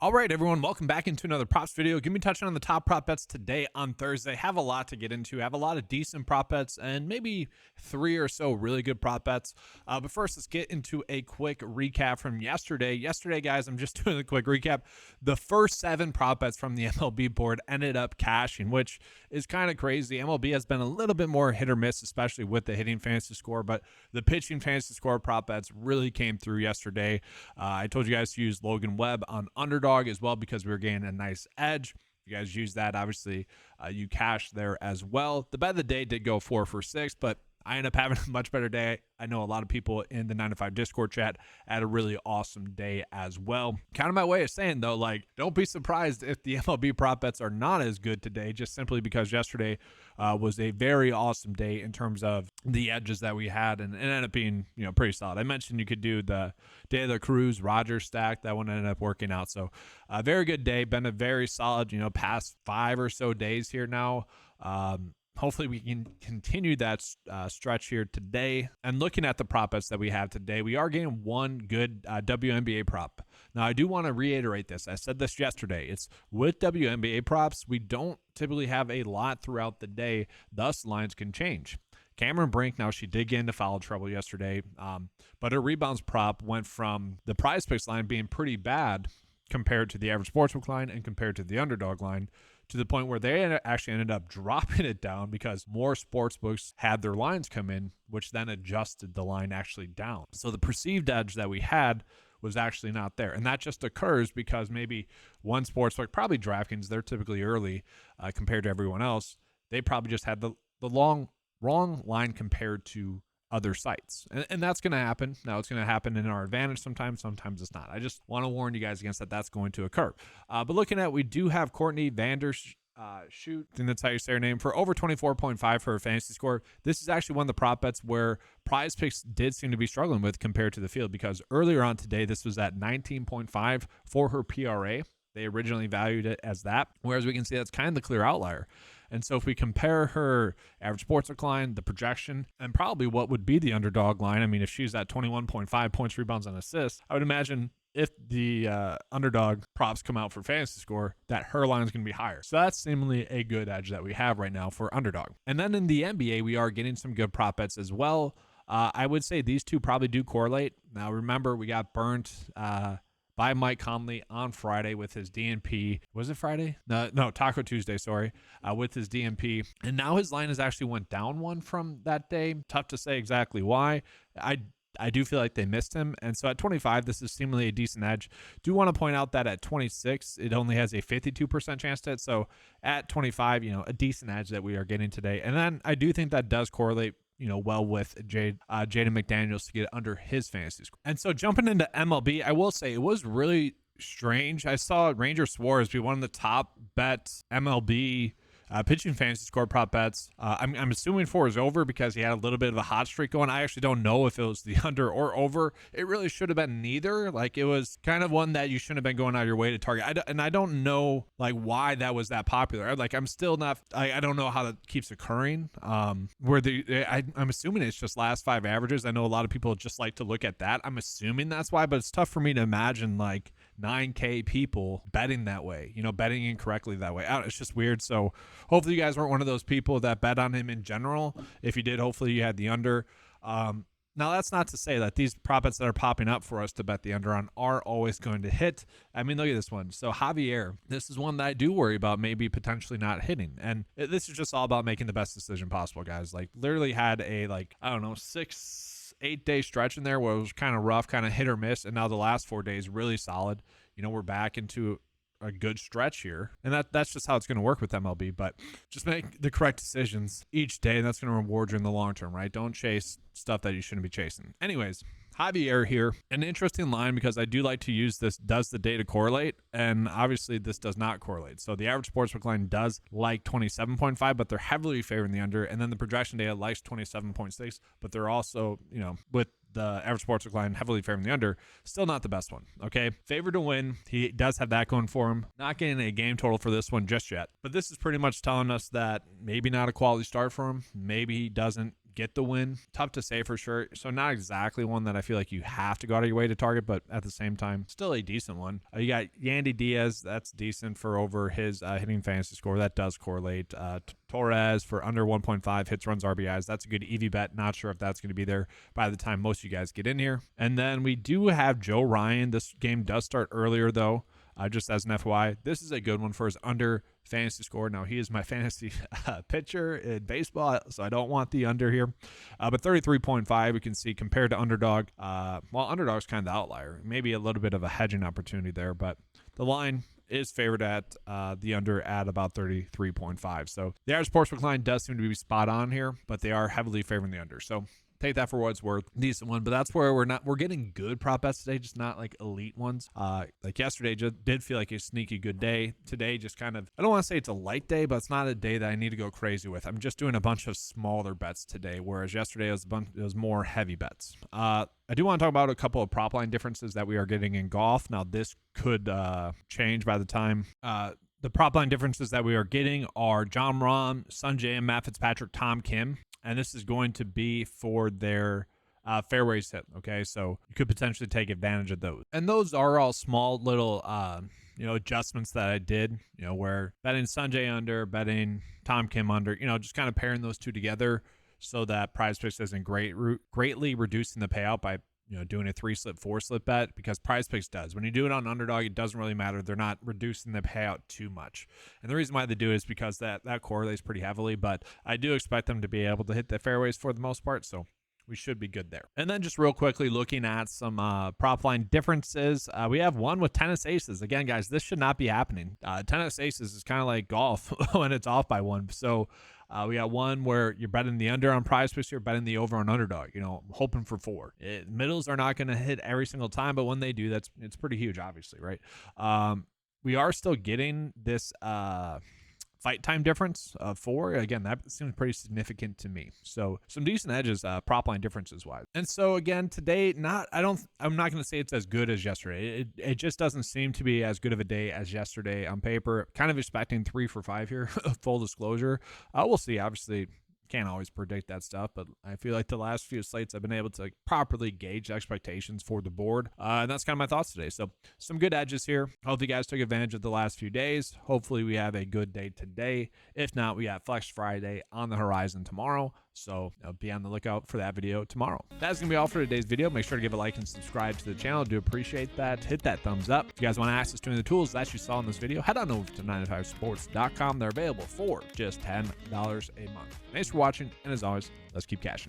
All right, everyone, welcome back into another props video. Give me touching on the top prop bets today on Thursday. Have a lot to get into. Have a lot of decent prop bets and maybe 3 or so really good prop bets. But first, let's get into a quick recap from yesterday. Yesterday, guys, I'm just doing a quick recap. The first 7 prop bets from the MLB board ended up cashing, which is kind of crazy. MLB has been a little bit more hit or miss, especially with the hitting fantasy score, but the pitching fantasy score prop bets really came through yesterday. I told you guys to use Logan Webb on Underdog as well because we were getting a nice edge. If you guys use that, obviously you cash there as well. The bet of the day did go 4 for 6, but I ended up having a much better day. I know a lot of people in the 9 to 5 Discord chat had a really awesome day as well. Kind of my way of saying, though, like, don't be surprised if the MLB prop bets are not as good today, just simply because yesterday was a very awesome day in terms of the edges that we had, and it ended up being, pretty solid. I mentioned you could do the Day of the Cruz Rogers stack. That one ended up working out. So a very good day. Been a very solid, past 5 or so days here now. Hopefully we can continue that stretch here today. And looking at the prop bets that we have today, we are getting one good WNBA prop. Now, I do want to reiterate this. I said this yesterday. It's with WNBA props, we don't typically have a lot throughout the day. Thus, lines can change. Cameron Brink, now she did get into foul trouble yesterday, but her rebounds prop went from the PrizePicks line being pretty bad compared to the average sportsbook line and compared to the underdog line, to the point where they actually ended up dropping it down because more sportsbooks had their lines come in, which then adjusted the line actually down. So the perceived edge that we had was actually not there. And that just occurs because maybe one sportsbook, probably DraftKings, they're typically early compared to everyone else. They probably just had the wrong line compared to other sites. And that's going to happen. Now, it's going to happen in our advantage sometimes it's not. I just want to warn you guys against that. That's going to occur. But looking at, we do have Courtney Vandershoot, I think that's how you say her name, for over 24.5 for her fantasy score. This is actually one of the prop bets where PrizePicks did seem to be struggling with compared to the field, because earlier on today, this was at 19.5 for her PRA. They originally valued it as that, whereas we can see that's kind of the clear outlier. And so if we compare her average sportsbook line, the projection, and probably what would be the underdog line, I mean, if she's at 21.5 points, rebounds, and assists, I would imagine if the underdog props come out for fantasy score, that her line is going to be higher. So that's seemingly a good edge that we have right now for underdog. And then in the NBA, we are getting some good prop bets as well. I would say these two probably do correlate. Now, remember, we got burnt by Mike Conley on Friday with his DNP. Was it Friday? No, Taco Tuesday, sorry, with his DNP. And now his line has actually went down 1 from that day. Tough to say exactly why. I do feel like they missed him. And so at 25, this is seemingly a decent edge. Do want to point out that at 26, it only has a 52% chance to hit. So at 25, a decent edge that we are getting today. And then I do think that does correlate well with Jaden McDaniels to get under his fantasy score. And so jumping into MLB, I will say it was really strange. I saw Ranger Suarez be one of the top bet MLB pitching fantasy score prop bets. I'm assuming 4 is over because he had a little bit of a hot streak going. I actually don't know if it was the under or over. It really should have been neither. Like, it was kind of one that you shouldn't have been going out of your way to target. I don't know like why that was that popular. Like, I'm still not. I don't know how that keeps occurring. I'm assuming it's just last 5 averages. I know a lot of people just like to look at that. I'm assuming that's why, but it's tough for me to imagine like 9K people betting that way. Betting incorrectly that way. It's just weird. So hopefully you guys weren't one of those people that bet on him in general. If you did, hopefully you had the under. Now, that's not to say that these prop bets that are popping up for us to bet the under on are always going to hit. I mean, look at this one. So Javier, this is one that I do worry about maybe potentially not hitting. And this is just all about making the best decision possible, guys. Like, literally had a 6-8 day stretch in there where it was kind of rough, kind of hit or miss. And now the last 4 days, really solid. We're back into a good stretch here, and that's just how it's going to work with MLB. But just make the correct decisions each day, and that's going to reward you in the long term, right? Don't chase stuff that you shouldn't be chasing. Anyways, Javier here, an interesting line because I do like to use this, does the data correlate? And obviously this does not correlate. So the average sportsbook line does like 27.5, but they're heavily favoring the under, and then the projection data likes 27.6, but they're also, with the average sportsbook line heavily favoring the under, still not the best one. Okay, favored to win. He does have that going for him. Not getting a game total for this one just yet, but this is pretty much telling us that maybe not a quality start for him. Maybe he doesn't get the win. Tough to say for sure. So not exactly one that I feel like you have to go out of your way to target, but at the same time, still a decent one. You got Yandy Diaz. That's decent for over his hitting fantasy score. That does correlate. Torres for under 1.5 hits, runs, RBIs. That's a good EV bet. Not sure if that's going to be there by the time most of you guys get in here. And then we do have Joe Ryan. This game does start earlier though. Just as an FYI, this is a good one for his under fantasy score. Now, he is my fantasy pitcher in baseball, so I don't want the under here. But 33.5, we can see compared to underdog. Well, underdog's kind of the outlier. Maybe a little bit of a hedging opportunity there, but the line is favored at the under at about 33.5. So the average sportsbook line does seem to be spot on here, but they are heavily favoring the under. So take that for what it's worth. Decent one, but that's where we're getting good prop bets today, just not like elite ones. Like yesterday just did feel like a sneaky good day. Today just kind of, I don't want to say it's a light day, but it's not a day that I need to go crazy with. I'm just doing a bunch of smaller bets today, whereas yesterday it was more heavy bets. I do want to talk about a couple of prop line differences that we are getting in golf. Now this could change by the time the prop line differences that we are getting are John Rahm, Sungjae, and Matt Fitzpatrick, Tom Kim. And this is going to be for their fairways hit, okay? So you could potentially take advantage of those. And those are all small little, adjustments that I did, where betting Sungjae under, betting Tom Kim under, just kind of pairing those two together so that PrizePicks isn't greatly reducing the payout by doing a 3-slip, 4-slip bet, because PrizePicks does. When you do it on underdog, it doesn't really matter. They're not reducing the payout too much. And the reason why they do it is because that correlates pretty heavily, but I do expect them to be able to hit the fairways for the most part, so we should be good there. And then just real quickly looking at some prop line differences, we have one with tennis aces. Again, guys, this should not be happening. Tennis aces is kind of like golf when it's off by one. So we got one where you're betting the under on PrizePicks, you're betting the over on underdog, hoping for 4. Middles are not going to hit every single time, but when they do, it's pretty huge, obviously, right? We are still getting this fight time difference of 4. Again, that seems pretty significant to me. So some decent edges, prop line differences wise. And so again, today, I'm not going to say it's as good as yesterday. It just doesn't seem to be as good of a day as yesterday on paper. Kind of expecting 3 for 5 here, full disclosure. We'll see. Obviously, can't always predict that stuff, but I feel like the last few slates I've been able to properly gauge expectations for the board, and that's kind of my thoughts today. So some good edges here. Hope you guys took advantage of the last few days. Hopefully we have a good day today. If not, we got Flex Friday on the horizon tomorrow, so be on the lookout for that video tomorrow. That's gonna be all for today's video. Make sure to give a like and subscribe to the channel. Do appreciate that. Hit that thumbs up. If you guys want access to any of the tools that you saw in this video, head on over to 9to5sports.com. They're available for just $10 a month. Thanks for watching, and as always, let's keep cashing.